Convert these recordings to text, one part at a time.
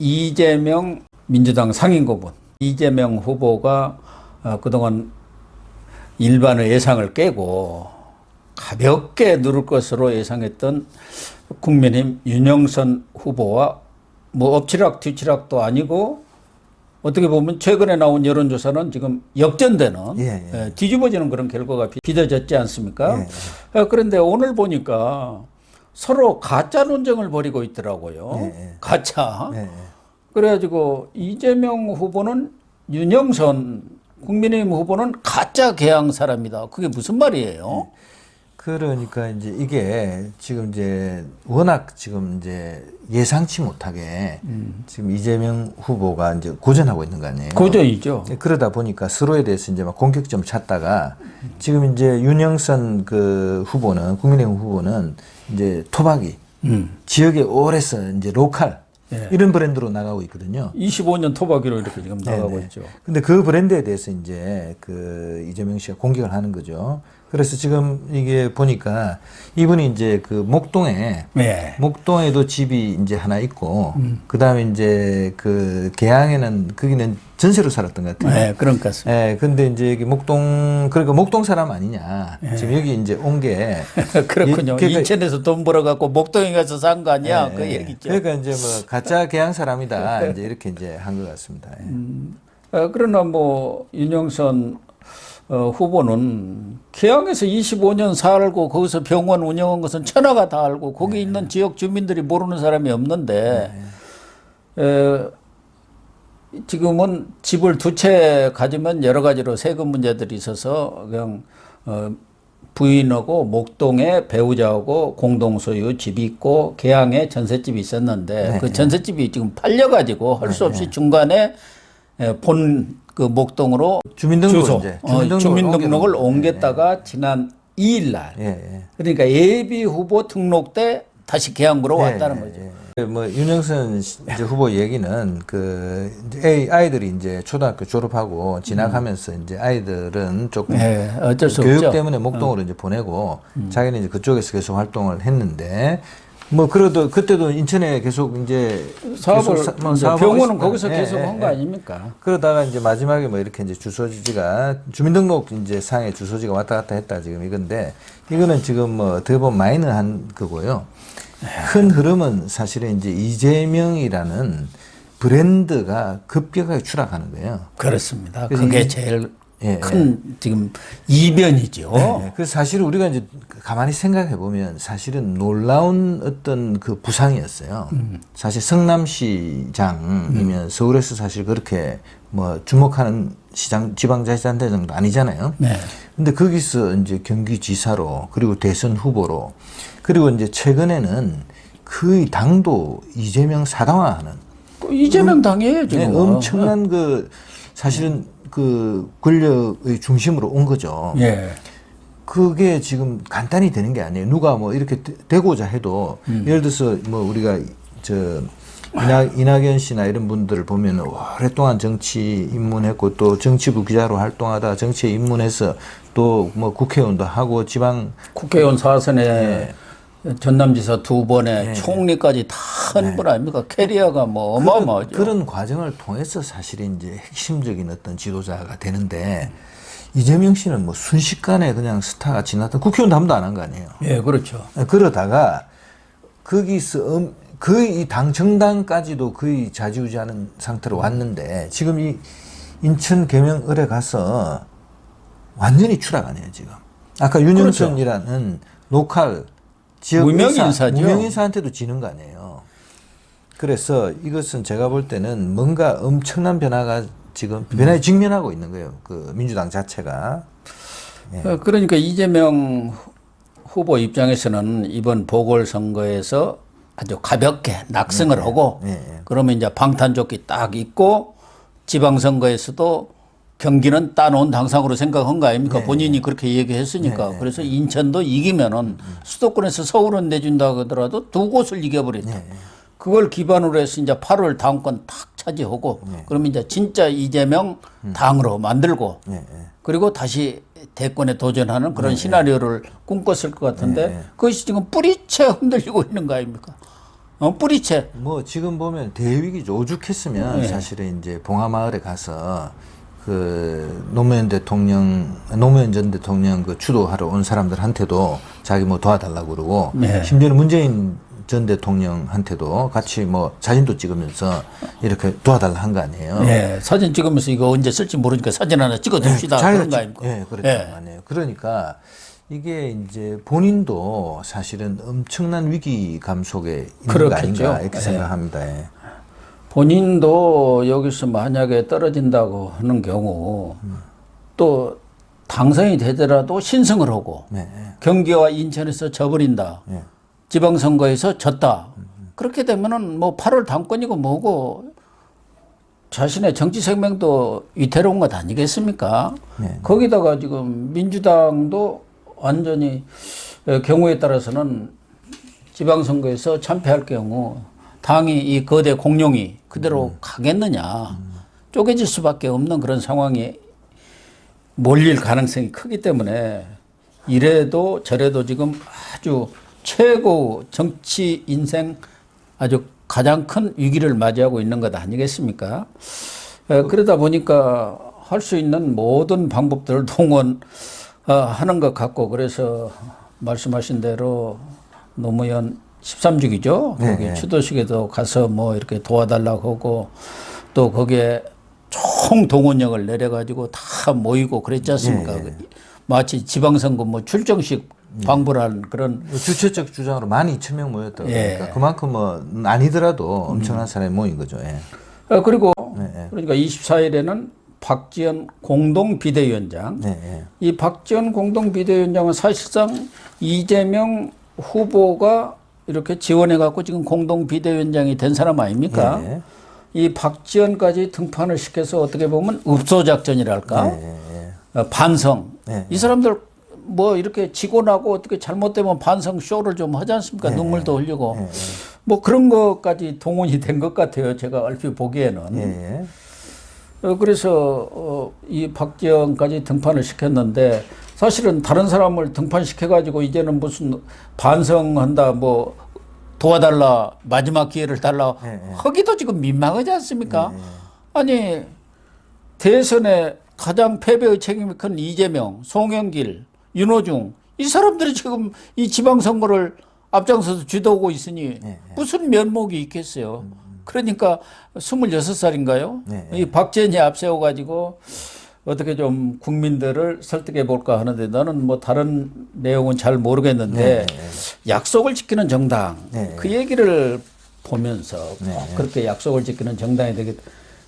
이재명 민주당 상임고문 이재명 후보가 그동안 일반의 예상을 깨고 가볍게 누를 것으로 예상했던 국민의힘 윤영선 후보와 뭐 엎치락 뒤치락도 아니고 어떻게 보면 최근에 나온 여론조사는 지금 역전되는 뒤집어지는 그런 결과가 빚어졌지 않습니까? 그런데 오늘 보니까 서로 가짜 논쟁을 벌이고 있더라고요. 가짜. 그래가지고 이재명 후보는 윤영선 국민의힘 후보는 가짜 개항 사람이다. 그게 무슨 말이에요? 그러니까 이제 이게 지금 이제 워낙 지금 이제 예상치 못하게 지금 이재명 후보가 이제 고전하고 있는 거 아니에요? 고전이죠. 그러다 보니까 서로에 대해서 이제 막 공격점을 찾다가 지금 이제 윤영선 그 후보는 국민의힘 후보는 이제 토박이 지역에 오래서 이제 로컬 이런 브랜드로 나가고 있거든요. 25년 토박이로 이렇게 지금 나가고 있죠. 근데 그 브랜드에 대해서 이제 그 이재명 씨가 공격을 하는 거죠. 그래서 지금 이게 보니까 이분이 이제 그 목동에 목동에도 집이 이제 하나 있고 그다음에 이제 그 계양에는 거기는 전세로 살았던 것 같아요. 네, 그런 것 같습니다. 근데 이제 여기 목동 그러니까 목동 사람 아니냐. 지금 여기 이제 온 게 그렇군요. 인천에서 돈 벌어 갖고 목동에 가서 산 거 아니야? 그 얘기죠. 그러니까 이제 뭐 가짜 계양 사람이다. 이제 이렇게 이제 한 것 같습니다. 그러나 뭐 윤영선 후보는 계양에서 25년 살고 거기서 병원 운영한 것은 천하가 다 알고 거기 있는 지역 주민들이 모르는 사람이 없는데 지금은 집을 두 채 가지면 여러 가지로 세금 문제들이 있어서 그냥 부인하고 목동에 배우자하고 공동소유 집이 있고 계양에 전셋집이 있었는데 그 전셋집이 지금 팔려가지고 할 수 없이 중간에 본 그 목동으로 주민등록을 옮겼다가 지난 2일 날 그러니까 예비 후보 등록 때 다시 계양구로 왔다는 거죠. 뭐 윤영선 이제 후보 얘기는 그 아이들이 이제 초등학교 졸업하고 지나가면서 이제 아이들은 조금 어쩔 수 교육 없죠. 때문에 목동으로 이제 보내고 자기는 이제 그쪽에서 계속 활동을 했는데 뭐 그래도 그때도 인천에 계속 이제 병원은 거기서 계속 한 거 아닙니까? 그러다가 이제 마지막에 뭐 이렇게 이제 주소지가 주민등록 이제 상에 주소지가 왔다 갔다 했다 지금 이건데 이거는 지금 뭐 어떻게 보면 마이너한 거고요. 큰 흐름은 사실은 이제 이재명이라는 브랜드가 급격하게 추락하는 거예요. 그렇습니다. 그게 제일 큰 지금 이변이죠. 그래서 사실 우리가 이제 가만히 생각해 보면 사실은 놀라운 어떤 그 부상이었어요. 사실 성남시장이면 서울에서 사실 그렇게 뭐 주목하는 시장 지방자치단체 정도 아니잖아요. 근데 거기서 이제 경기지사로 그리고 대선 후보로 그리고 이제 최근에는 거의 당도 이재명 사당화하는 이재명 당이에요 지금. 엄청난 그 사실은 그 권력의 중심으로 온 거죠. 그게 지금 간단히 되는 게 아니에요. 누가 뭐 이렇게 되고자 해도 예를 들어서 뭐 우리가 저 이낙연 씨나 이런 분들을 보면 오랫동안 정치 입문했고 또 정치부 기자로 활동하다 정치에 입문해서 또 뭐 국회의원도 하고 지방 국회의원 4선에 전남지사 2번에 총리까지 다 한 분 아닙니까? 캐리어가 뭐 어마어마하죠. 그런 과정을 통해서 사실 이제 핵심적인 어떤 지도자가 되는데 이재명 씨는 뭐 순식간에 그냥 스타가 지났다. 국회의원도 한 번도 안 한 거 아니에요. 그렇죠. 그러다가 거기서 거의 이 당 정당까지도 거의 좌지우지하는 상태로 왔는데 지금 이 인천 계명을에 가서 완전히 추락하네요 지금. 아까 윤영선이라는 로컬 지역 무명인사한테도 지는 거 아니에요. 그래서 이것은 제가 볼 때는 뭔가 엄청난 변화가 지금 변화에 직면하고 있는 거예요. 그 민주당 자체가. 그러니까 이재명 후보 입장에서는 이번 보궐선거에서 아주 가볍게 낙승을 하고 그러면 이제 방탄조끼 딱 입고 지방선거에서도 경기는 따놓은 당상으로 생각한 거 아닙니까? 본인이 그렇게 얘기했으니까. 그래서 인천도 이기면은 수도권에서 서울은 내준다 하더라도 두 곳을 이겨버린다. 그걸 기반으로 해서 이제 8월 당권 탁 차지하고 그러면 이제 진짜 이재명 당으로 만들고 그리고 다시 대권에 도전하는 그런 시나리오를 꿈꿨을 것 같은데 그것이 지금 뿌리채 흔들리고 있는 거 아닙니까? 뿌리채. 뭐 지금 보면 대위기죠. 오죽했으면 네. 사실은 이제 봉하마을에 가서 그 노무현 전 대통령 그 추도하러 온 사람들한테도 자기 뭐 도와달라고 그러고 네. 심지어는 문재인 전 대통령한테도 같이 뭐 사진도 찍으면서 이렇게 도와달라 한 거 아니에요. 예, 사진 찍으면서 이거 언제 쓸지 모르니까 사진 하나 찍어둡시다. 그런 거 아닙니까? 예, 그랬단 말이에요. 그러니까 이게 이제 본인도 사실은 엄청난 위기감 속에 있는 거 그렇겠죠. 아닌가 이렇게 생각합니다. 예. 본인도 여기서 만약에 떨어진다고 하는 경우 또 당선이 되더라도 신승을 하고 네. 경기와 인천에서 져버린다. 네. 지방선거에서 졌다. 그렇게 되면은 뭐 8월 당권이고 뭐고 자신의 정치 생명도 위태로운 것 아니겠습니까? 네. 거기다가 지금 민주당도 완전히 경우에 따라서는 지방선거에서 참패할 경우 당이 이 거대 공룡이 그대로 가겠느냐. 쪼개질 수밖에 없는 그런 상황이 몰릴 가능성이 크기 때문에 이래도 저래도 지금 아주 최고 정치 인생 아주 가장 큰 위기를 맞이하고 있는 것 아니겠습니까? 그러다 보니까 할 수 있는 모든 방법들을 동원하는 것 같고 그래서 말씀하신 대로 노무현 13주기죠. 네, 거기 네. 추도식에도 가서 뭐 이렇게 도와달라고 하고 또 거기에 총동원령을 내려가지고 다 모이고 그랬지 않습니까? 네, 네. 마치 지방선거 뭐 출정식 방불한 그런 주체적 주장으로 12,000명 모였다 예. 그러니까 그만큼 뭐 아니더라도 엄청난 사람이 모인 거죠. 예. 그리고 네. 그러니까 24일에는 박지원 공동 비대위원장 네. 이 박지원 공동 비대위원장은 사실상 이재명 후보가 이렇게 지원해 갖고 지금 공동 비대위원장이 된 사람 아닙니까? 네. 이 박지원까지 등판을 시켜서 어떻게 보면 읍소 작전이랄까? 네. 반성. 네. 이 사람들 뭐 이렇게 지고 나고 어떻게 잘못되면 반성 쇼를 좀 하지 않습니까? 네. 눈물도 흘리고. 네. 뭐 그런 것까지 동원이 된 것 같아요. 제가 얼핏 보기에는. 예. 그래서 이 박지원까지 등판을 시켰는데 사실은 다른 사람을 등판시켜가지고 이제는 무슨 반성한다 뭐 도와달라 마지막 기회를 달라 하기도 지금 민망하지 않습니까? 아니 대선에 가장 패배의 책임이 큰 이재명, 송영길, 윤호중 이 사람들이 지금 이 지방선거를 앞장서서 주도하고 있으니 무슨 면목이 있겠어요. 그러니까 26살인가요? 이 박지원이 앞세워가지고 어떻게 좀 국민들을 설득해 볼까 하는데 나는 뭐 다른 내용은 잘 모르겠는데 약속을 지키는 정당 그 얘기를 보면서 꼭 그렇게 약속을 지키는 정당이 되겠다.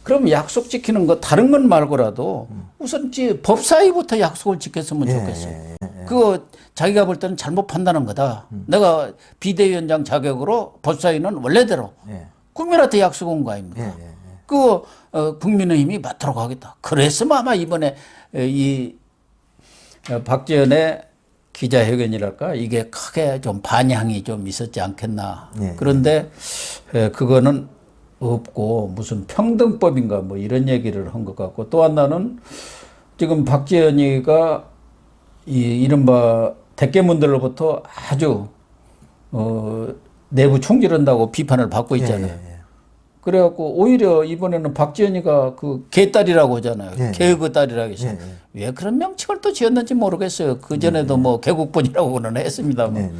그럼 약속 지키는 거 다른 건 말고라도 우선 법사위부터 약속을 지켰으면 좋겠어요. 그거 자기가 볼 때는 잘못 판단한 거다. 내가 비대위원장 자격으로 법사위는 원래대로 국민한테 약속한 거 아닙니까? 그거 국민의힘이 맡도록 하겠다. 그랬으면 아마 이번에 이 박지원의 기자회견이랄까 이게 크게 좀 반향이 좀 있었지 않겠나. 그런데 그거는 없고 무슨 평등법인가 뭐 이런 얘기를 한 것 같고 또 하나는 지금 박지원이가 이 이른바 대깨문들로부터 아주 내부 총질한다고 비판을 받고 있잖아요. 그래갖고 오히려 이번에는 박지원이가 그 개딸이라고 하잖아요. 개의 딸이라고 해서 왜 그런 명칭을 또 지었는지 모르겠어요. 그 전에도 뭐 개국본이라고는 했습니다만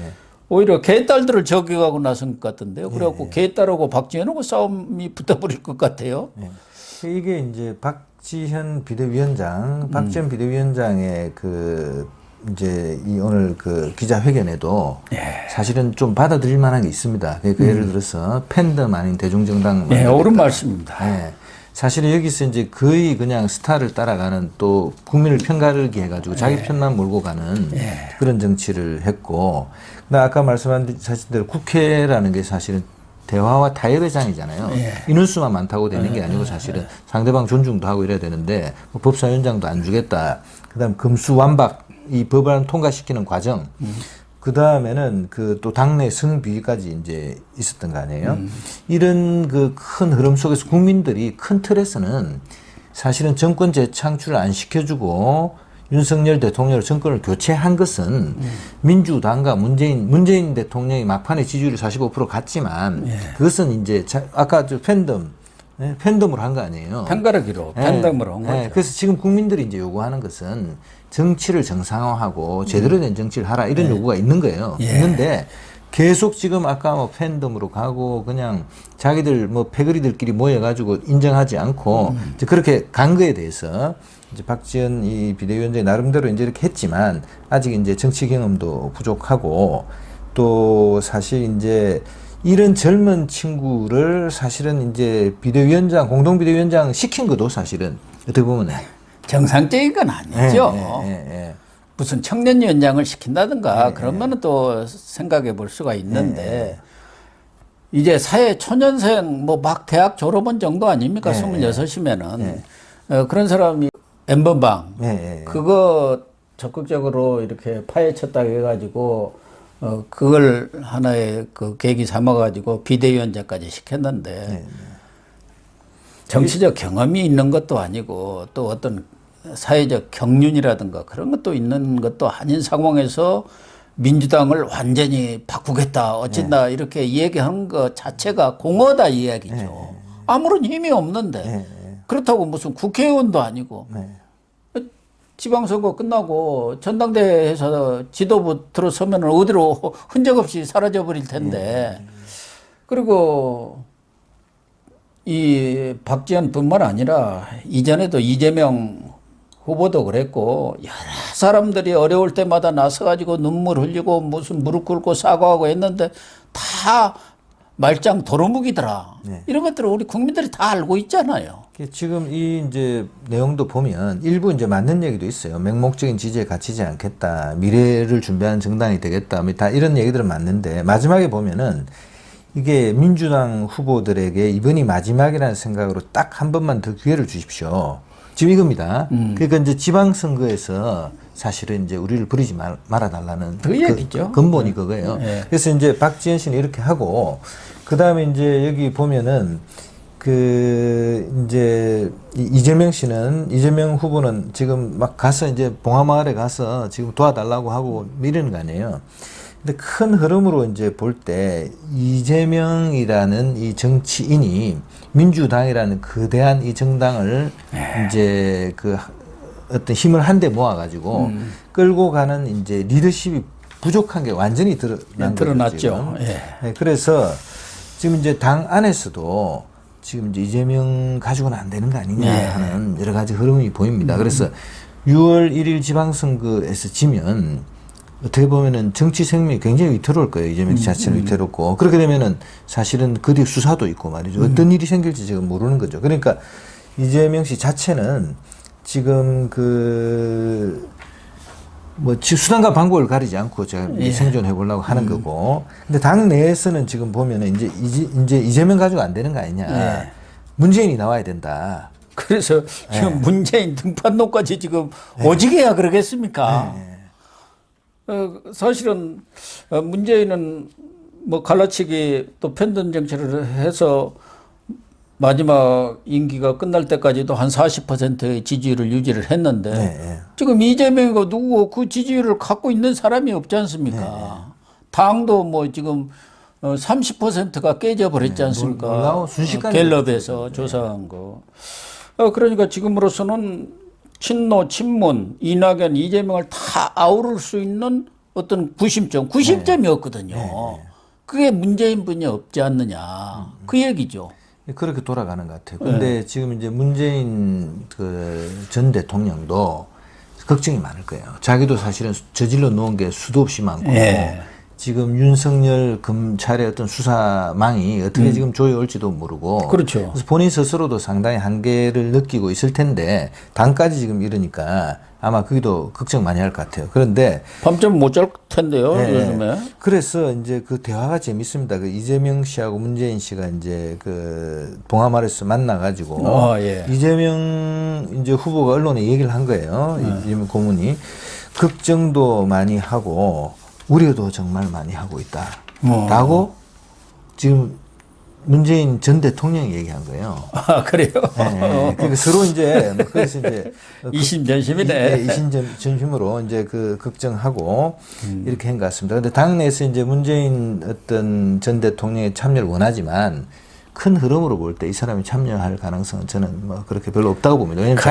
오히려 개딸들을 저격하고 나선 것 같은데요. 그래갖고 개딸하고 박지원하고 싸움이 붙어버릴 것 같아요. 이게 이제 박지현 비대위원장, 박지원 비대위원장의 그 이제 이 오늘 그 기자회견에도 사실은 좀 받아들일 만한 게 있습니다. 그러니까 예를 들어서 팬덤 아닌 대중정당. 네, 옳은 말씀입니다. 사실은 여기서 이제 거의 그냥 스타를 따라가는 또 국민을 편가르기 해가지고 자기 편만 몰고 가는 그런 정치를 했고, 나 아까 말씀하신 대로 국회라는 게 사실은 대화와 타협의 장이잖아요. 인원수만 많다고 되는 게 아니고 사실은 상대방 존중도 하고 이래야 되는데 뭐 법사위원장도 안 주겠다. 그다음 금수완박 이 법안을 통과시키는 과정. 그 다음에는 그 또 당내 승비까지 이제 있었던 거 아니에요. 이런 그 큰 흐름 속에서 국민들이 큰 틀에서는 사실은 정권 재창출을 안 시켜주고 윤석열 대통령으로 정권을 교체한 것은 민주당과 문재인 대통령이 막판에 지지율이 45% 갔지만 그것은 이제 아까 저 팬덤으로 한 거 아니에요. 편가르기로 팬덤으로 한 거죠. 그래서 지금 국민들이 이제 요구하는 것은 정치를 정상화하고 제대로 된 정치를 하라 이런 요구가 있는 거예요. 있는데 계속 지금 아까 뭐 팬덤으로 가고 그냥 자기들 뭐 패거리들끼리 모여가지고 인정하지 않고 이제 그렇게 간 거에 대해서 이제 박지원 이 비대위원장이 나름대로 이제 이렇게 했지만 아직 이제 정치 경험도 부족하고 또 사실 이제 이런 젊은 친구를 사실은 이제 비대위원장, 공동비대위원장 시킨 것도 사실은 어떻게 보면 정상적인 건 아니죠. 무슨 청년위원장을 시킨다든가 그러면은 또 생각해 볼 수가 있는데 이제 사회 초년생 뭐 막 대학 졸업원 정도 아닙니까? 26이면은 그런 사람이 N번방 그거 적극적으로 이렇게 파헤쳤다 해가지고 그걸 하나의 그 계기 삼아가지고 비대위원장까지 시켰는데 정치적 경험이 있는 것도 아니고 또 어떤 사회적 경륜이라든가 그런 것도 있는 것도 아닌 상황에서 민주당을 완전히 바꾸겠다 어쩐다 이렇게 이야기하는 것 자체가 공허다 이야기죠. 아무런 힘이 없는데 그렇다고 무슨 국회의원도 아니고 지방선거 끝나고 전당대회에서 지도부 들어서면 어디로 흔적 없이 사라져 버릴 텐데 그리고 이 박지원뿐만 아니라 이전에도 이재명 후보도 그랬고 여러 사람들이 어려울 때마다 나서가지고 눈물 흘리고 무슨 무릎 꿇고 사과하고 했는데 다 말짱 도루묵이더라. 이런 것들을 우리 국민들이 다 알고 있잖아요. 지금 이 이제 내용도 보면 일부 이제 맞는 얘기도 있어요. 맹목적인 지지에 갇히지 않겠다. 미래를 준비하는 정당이 되겠다. 다 이런 얘기들은 맞는데 마지막에 보면은 이게 민주당 후보들에게 이번이 마지막이라는 생각으로 딱 한 번만 더 기회를 주십시오. 지금 이겁니다. 그러니까 이제 지방선거에서 사실은 이제 우리를 버리지 말아달라는 그 얘기죠. 근본이 그거예요. 그래서 이제 박지원 씨는 이렇게 하고, 그 다음에 이제 여기 보면은 그 이제 이재명 후보는 지금 막 가서 이제 봉하마을에 가서 지금 도와달라고 하고 이러는 거 아니에요. 근데 큰 흐름으로 이제 볼 때 이재명이라는 이 정치인이 민주당이라는 거대한 이 정당을 이제 그 어떤 힘을 한데 모아가지고 끌고 가는 이제 리더십이 부족한 게 완전히 드러났죠. 그래서 지금 이제 당 안에서도 지금 이제 이재명 가지고는 안 되는 거 아니냐 하는 여러 가지 흐름이 보입니다. 그래서 6월 1일 지방선거에서 지면 어떻게 보면은 정치 생명이 굉장히 위태로울 거예요. 이재명 자체는 위태롭고. 그렇게 되면은 사실은 그 뒤에 수사도 있고 말이죠. 어떤 일이 생길지 지금 모르는 거죠. 그러니까 이재명 씨 자체는 지금 뭐 수단과 방법을 가리지 않고 제가 생존해 보려고 하는 거고. 근데 당 내에서는 지금 보면은 이제 이재명 가지고 안 되는 거 아니냐. 문재인이 나와야 된다. 그래서 지금 문재인 등판로까지 지금 오지게야 그러겠습니까? 사실은 문재인은 뭐 갈라치기 또 편든 정치를 해서 마지막 임기가 끝날 때까지도 한 40%의 지지율을 유지를 했는데 지금 이재명이가 누구고 그 지지율을 갖고 있는 사람이 없지 않습니까? 당도 뭐 지금 30%가 깨져버렸지 않습니까? 갤럽에서 조사한 거. 그러니까 지금으로서는 친노, 친문, 이낙연, 이재명을 다 아우를 수 있는 어떤 구심점이었거든요. 그게 문재인분이 없지 않느냐. 그 얘기죠. 그렇게 돌아가는 것 같아요. 근데 지금 이제 문재인 그 전 대통령도 걱정이 많을 거예요. 자기도 사실은 저질러 놓은 게 수도 없이 많고 지금 윤석열 검찰의 어떤 수사망이 어떻게 지금 조여올지도 모르고 그렇죠. 그래서 본인 스스로도 상당히 한계를 느끼고 있을 텐데 당까지 지금 이러니까 아마 거기도 걱정 많이 할 것 같아요. 그런데 밤잠 못 잘 텐데요, 요즘에. 그래서 이제 그 대화가 재밌습니다. 그 이재명 씨하고 문재인 씨가 이제 그 봉하마을에서 만나가지고 이재명 이제 후보가 언론에 얘기를 한 거예요. 이재명 고문이 걱정도 많이 하고 우려도 정말 많이 하고 있다. 라고 지금 문재인 전 대통령이 얘기한 거예요. 아, 그래요? 그러니까 서로 이제 뭐 그래서 이제 이심전심이네. 이심전심으로 이제 그 걱정하고 이렇게 한 것 같습니다. 근데 당내에서 이제 문재인 어떤 전 대통령의 참여를 원하지만 큰 흐름으로 볼 때 이 사람이 참여할 가능성은 저는 뭐 그렇게 별로 없다고 봅니다. 왜냐면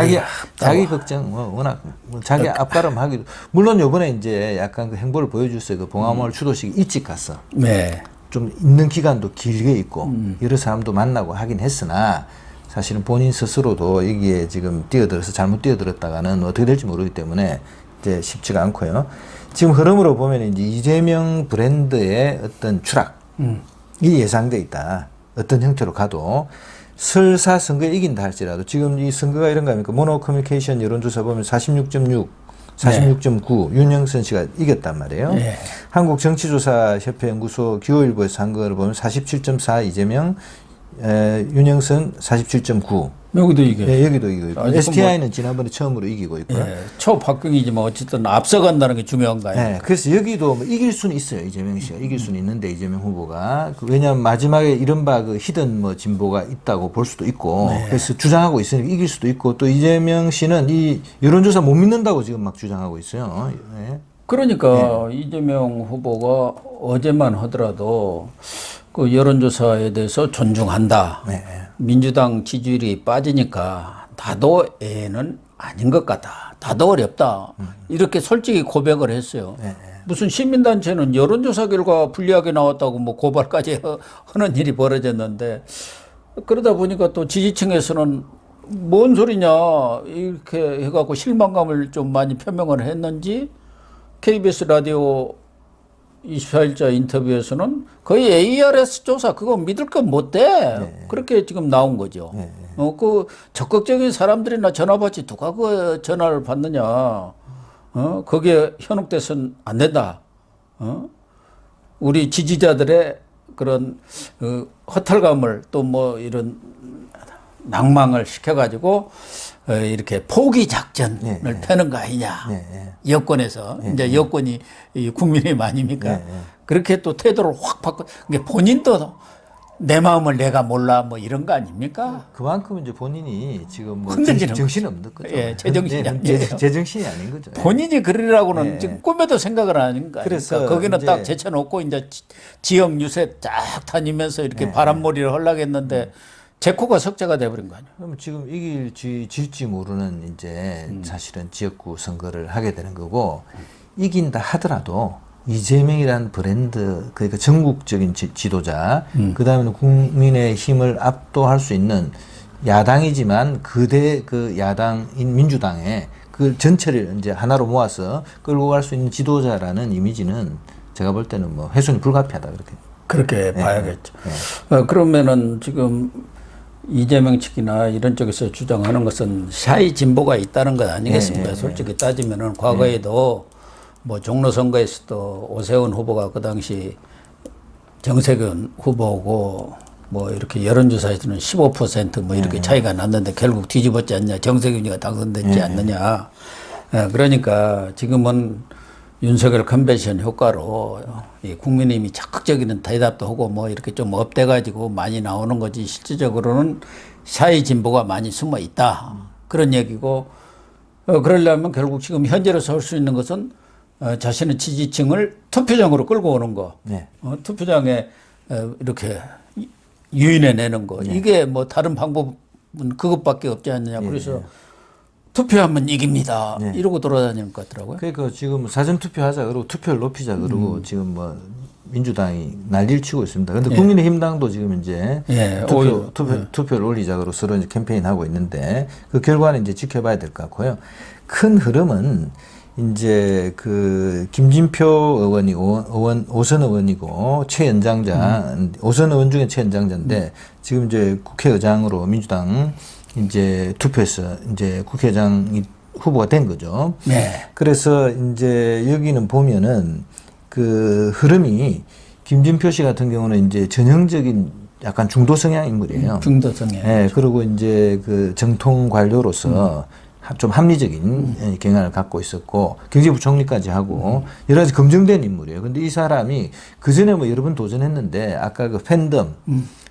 자기 걱정 워낙 자기 앞가름하기도 물론 요번에 이제 약간 그 행보를 보여줬어요. 그 봉화마을 추도식 일찍 갔어. 네. 좀 있는 기간도 길게 있고 여러 사람도 만나고 하긴 했으나 사실은 본인 스스로도 여기에 지금 뛰어들어서 잘못 뛰어들었다가는 어떻게 될지 모르기 때문에 이제 쉽지가 않고요. 지금 흐름으로 보면 이제 이재명 브랜드의 어떤 추락이 예상돼 있다. 어떤 형태로 가도 설사 선거에 이긴다 할지라도 지금 이 선거가 이런 거 아닙니까? 모노커뮤니케이션 여론조사 보면 46.6 46.9 윤영선 씨가 이겼단 말이에요. 네. 한국정치조사협회 연구소 기호일보에서 한 거를 보면 47.4 이재명, 윤영선 47.9. 여기도 이게. 네, 여기도 이기고 있고. 지금 STI는 지난번에 처음으로 이기고 있고요. 예, 초박빙이지만 어쨌든 앞서간다는 게 중요한 거 아니에요? 네, 그래서 여기도 뭐 이길 수는 있어요. 이재명 씨가 이길 수는 있는데 이재명 후보가 왜냐하면 마지막에 이른바 그 히든 뭐 진보가 있다고 볼 수도 있고 그래서 주장하고 있으니까 이길 수도 있고 또 이재명 씨는 이 여론조사 못 믿는다고 지금 막 주장하고 있어요. 네. 그러니까 이재명 후보가 어제만 하더라도 그 여론조사에 대해서 존중한다. 네. 민주당 지지율이 빠지니까 나도 애는 아닌 것 같다. 나도 어렵다. 이렇게 솔직히 고백을 했어요. 무슨 시민단체는 여론조사 결과 불리하게 나왔다고 뭐 고발까지 하는 일이 벌어졌는데 그러다 보니까 또 지지층에서는 뭔 소리냐 이렇게 해갖고 실망감을 좀 많이 표명을 했는지 KBS 라디오 24일자 인터뷰에서는 거의 ARS 조사 그거 믿을 건 못 돼. 그렇게 지금 나온 거죠. 그 적극적인 사람들이나 전화 받지 누가 그 전화를 받느냐. 거기에 현혹돼서는 안 된다. 우리 지지자들의 그런 허탈감을 또 뭐 이런 낭망을 시켜가지고 이렇게 포기 작전을 펴는 거 아니냐. 여권에서 이제 여권이 국민의힘 아닙니까? 그렇게 또 태도를 확 바꿔. 그러니까 본인도 내 마음을 내가 몰라 뭐 이런 거 아닙니까? 그만큼 이제 본인이 지금 뭐 흔들리는 정신이 없는 거죠. 예, 제정신이 아니에요. 제정신이 아닌 거죠. 본인이 그러려고는 지금 꿈에도 생각을 안 하는 거 아닙니까? 그래서 거기는 이제 딱 제쳐놓고 이제 지역 유세 쫙 다니면서 이렇게 바람몰이를 하려고 했는데 제코가 석재가 돼버린 거 아니에요. 그럼 지금 이길지 질지 모르는 이제 사실은 지역구 선거를 하게 되는 거고 이긴다 하더라도 이재명이란 브랜드 그러니까 전국적인 지도자 그다음에는 국민의 힘을 압도할 수 있는 야당이지만 그대 그 야당인 민주당의 그 전체를 이제 하나로 모아서 끌고 갈 수 있는 지도자라는 이미지는 제가 볼 때는 뭐 훼손이 불가피하다 그렇게 봐야겠죠. 그러면은 지금 이재명 측이나 이런 쪽에서 주장하는 것은 샤이 진보가 있다는 것 아니겠습니까? 솔직히 따지면은 과거에도 뭐 종로 선거에서도 오세훈 후보가 그 당시 정세균 후보고 뭐 이렇게 여론조사에서는 15%뭐 이렇게 차이가 났는데 결국 뒤집었지 않냐. 정세균이가 당선됐지 않느냐. 그러니까 지금은 윤석열 컨벤션 효과로 이 국민의힘이 적극적인 대답도 하고 뭐 이렇게 좀 업돼가지고 많이 나오는 거지 실질적으로는 샤이 진보가 많이 숨어 있다. 그런 얘기고 그러려면 결국 지금 현재로서 할 수 있는 것은 자신의 지지층을 투표장으로 끌고 오는 거. 투표장에 이렇게 유인해 내는 거. 이게 뭐 다른 방법은 그것밖에 없지 않느냐. 그래서 투표하면 이깁니다. 이러고 돌아다니는 것 같더라고요. 그러니까 지금 사전투표하자 그러고 투표를 높이자 그러고 지금 뭐 민주당이 난리를 치고 있습니다. 그런데 국민의힘당도 지금 이제 투표를 올리자 그러고 서로 이제 캠페인하고 있는데 그 결과는 이제 지켜봐야 될 것 같고요. 큰 흐름은 이제 그 김진표 의원이 오선 의원이고 최연장자 오선 의원 중에 최연장자인데 지금 이제 국회의장으로 민주당 이제 투표해서 이제 국회의장 후보가 된 거죠. 그래서 이제 여기는 보면은 그 흐름이 김진표 씨 같은 경우는 이제 전형적인 약간 중도 성향 인물이에요. 중도 성향. 네, 그리고 이제 그 정통 관료로서 좀 합리적인 경향을 갖고 있었고 경제부총리까지 하고 여러 가지 검증된 인물이에요. 근데 이 사람이 그 전에 뭐 여러 번 도전했는데 아까 그 팬덤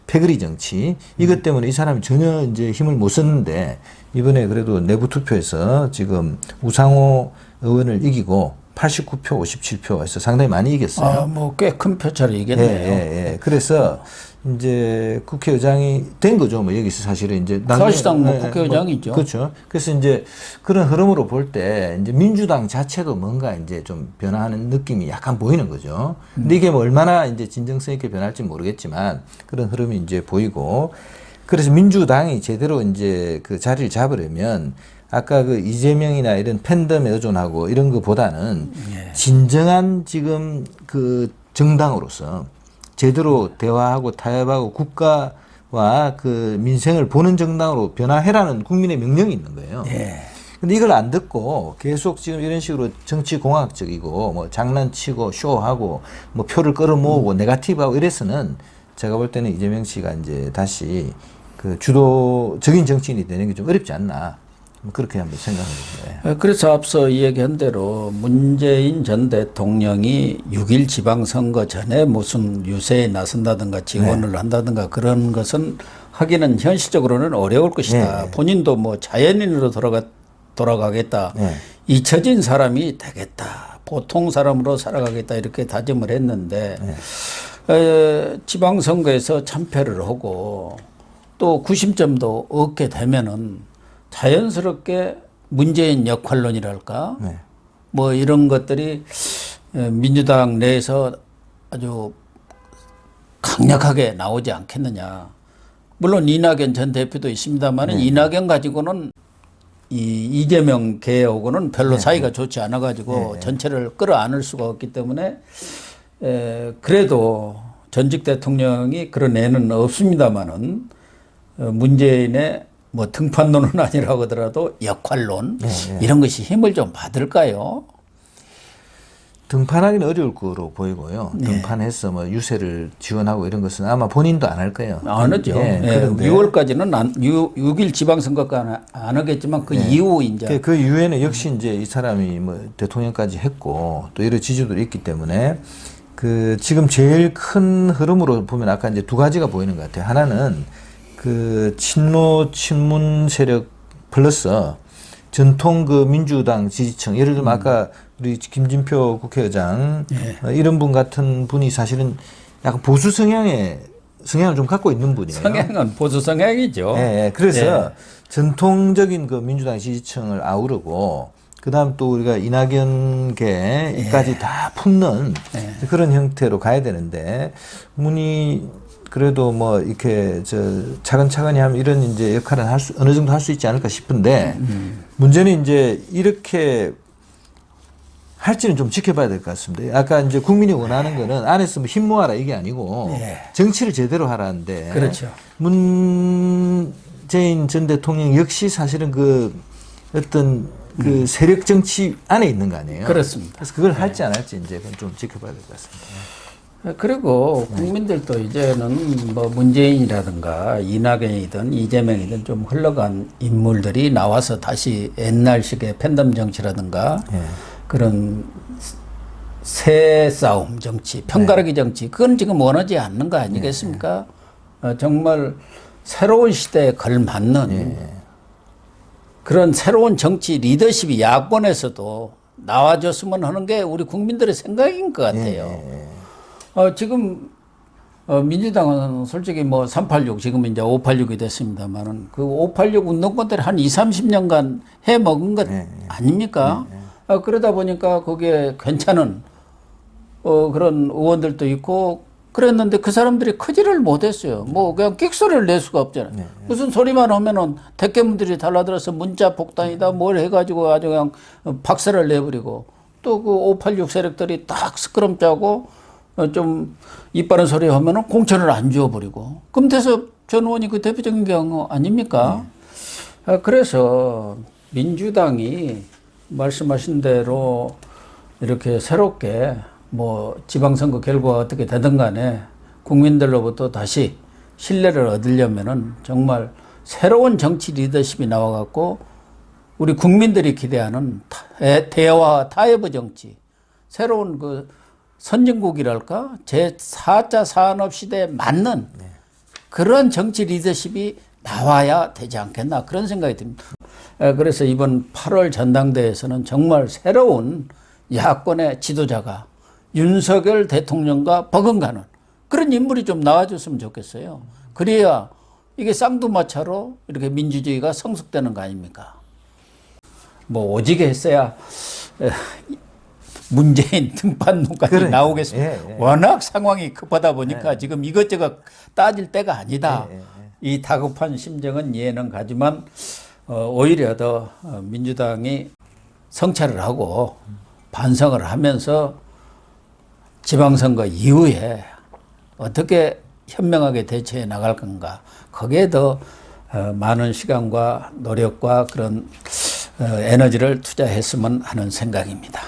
패거리 정치 이것 때문에 이 사람이 전혀 이제 힘을 못 썼는데 이번에 그래도 내부 투표에서 지금 우상호 의원을 이기고 89표 57표 해서 상당히 많이 이겼어요. 뭐 꽤 큰 표차를 이겼네요. 예. 그래서 이제 국회의장이 된 거죠. 뭐 여기서 사실은 이제 사실상 뭐 국회의장이죠. 그렇죠. 그래서 이제 그런 흐름으로 볼 때 이제 민주당 자체도 뭔가 이제 좀 변화하는 느낌이 약간 보이는 거죠. 근데 이게 뭐 얼마나 이제 진정성 있게 변할지 모르겠지만 그런 흐름이 이제 보이고 그래서 민주당이 제대로 이제 그 자리를 잡으려면 아까 그 이재명이나 이런 팬덤에 의존하고 이런 것보다는 진정한 지금 그 정당으로서 제대로 대화하고 타협하고 국가와 그 민생을 보는 정당으로 변화해라는 국민의 명령이 있는 거예요. 근데 이걸 안 듣고 계속 지금 이런 식으로 정치 공학적이고 뭐 장난치고 쇼하고 뭐 표를 끌어모으고 네거티브하고 이래서는 제가 볼 때는 이재명 씨가 이제 다시 그 주도적인 정치인이 되는 게 좀 어렵지 않나. 그렇게 한번 생각합니다. 그래서 앞서 이야기한 대로 문재인 전 대통령이 6.1 지방선거 전에 무슨 유세에 나선다든가 지원을 한다든가 그런 것은 하기는 현실적으로는 어려울 것이다. 본인도 뭐 자연인으로 돌아가겠다. 잊혀진 사람이 되겠다. 보통 사람으로 살아가겠다. 이렇게 다짐을 했는데 지방선거에서 참패를 하고 또 구심점도 얻게 되면은 자연스럽게 문재인 역할론이랄까 뭐 이런 것들이 민주당 내에서 아주 강력하게 나오지 않겠느냐. 물론 이낙연 전 대표도 있습니다만 이낙연 가지고는 이재명 계하고는 별로 사이가 좋지 않아 가지고 전체를 끌어안을 수가 없기 때문에 그래도 전직 대통령이 그런 애는 없습니다만은 문재인의 뭐 등판론은 아니라고 하더라도 역할론 이런 것이 힘을 좀 받을까요? 등판하기는 어려울 거로 보이고요. 등판해서 뭐 유세를 지원하고 이런 것은 아마 본인도 안 할 거예요. 안 하죠. 그런데 6월까지는 6일 지방선거가 안 하겠지만 그 이후 이제 그 이후에는 역시 이제 이 사람이 뭐 대통령까지 했고 또 이런 지지도도 있기 때문에 그 지금 제일 큰 흐름으로 보면 아까 이제 두 가지가 보이는 것 같아요. 하나는 그 친노 친문 세력 플러스 전통 그 민주당 지지층 예를 들면 아까 우리 김진표 국회의장 이런 분 같은 분이 사실은 약간 보수 성향을 좀 갖고 있는 분이에요. 성향은 보수 성향이죠. 그래서 전통적인 그 민주당 지지층을 아우르고 그다음 또 우리가 이낙연계까지 다 품는 그런 형태로 가야 되는데 그래도 뭐 이렇게 차근차근히 하면 이런 이제 역할은 어느 정도 할 수 있지 않을까 싶은데 문제는 이제 이렇게 할지는 좀 지켜봐야 될 것 같습니다. 아까 이제 국민이 원하는 거는 안에서 뭐 힘 모아라 이게 아니고 정치를 제대로 하라는데 그렇죠. 문재인 전 대통령 역시 사실은 그 어떤 그 세력 정치 안에 있는 거 아니에요. 그렇습니다. 그래서 그걸 할지 안 할지 이제 그건 좀 지켜봐야 될 것 같습니다. 그리고 국민들도 이제는 뭐 문재인이라든가 이낙연이든 이재명이든 좀 흘러간 인물들이 나와서 다시 옛날식의 팬덤 정치라든가 그런 새 싸움 정치, 편가르기 정치 그건 지금 원하지 않는 거 아니겠습니까? 정말 새로운 시대에 걸맞는 그런 새로운 정치 리더십이 야권에서도 나와줬으면 하는 게 우리 국민들의 생각인 것 같아요. 지금 민주당은 솔직히 뭐 386 지금 이제 586이 됐습니다만은 그 586 운동권들이 한 20-30년간 해 먹은 것 아닙니까? 그러다 보니까 거기에 괜찮은 그런 의원들도 있고 그랬는데 그 사람들이 크지를 못했어요. 뭐 그냥 끽소리를 낼 수가 없잖아요. 무슨 소리만 하면은 대깨문들이 달라들어서 문자 폭탄이다 뭘 해가지고 아주 그냥 박살을 내버리고 또 그 586 세력들이 딱 스크럼 짜고 좀 이빠른 소리 하면은 공천을 안 주어버리고 금태섭 전 의원이 그 대표적인 경우 아닙니까? 그래서 민주당이 말씀하신 대로 이렇게 새롭게 뭐 지방선거 결과가 어떻게 되든 간에 국민들로부터 다시 신뢰를 얻으려면은 정말 새로운 정치 리더십이 나와갖고 우리 국민들이 기대하는 대화 타협의 정치, 새로운 그 선진국이랄까 제4차 산업시대에 맞는 그런 정치 리더십이 나와야 되지 않겠나 그런 생각이 듭니다. 그래서 이번 8월 전당대회에서는 정말 새로운 야권의 지도자가 윤석열 대통령과 버금가는 그런 인물이 좀 나와줬으면 좋겠어요. 그래야 이게 쌍두마차로 이렇게 민주주의가 성숙되는 거 아닙니까? 뭐 오지게 했어야 문재인 등판론까지 그러니까. 나오겠습니다. 워낙 상황이 급하다 보니까 지금 이것저것 따질 때가 아니다. 이 다급한 심정은 이해는 가지만 오히려 더 민주당이 성찰을 하고 반성을 하면서 지방선거 이후에 어떻게 현명하게 대처해 나갈 건가 거기에 더 많은 시간과 노력과 그런 에너지를 투자했으면 하는 생각입니다.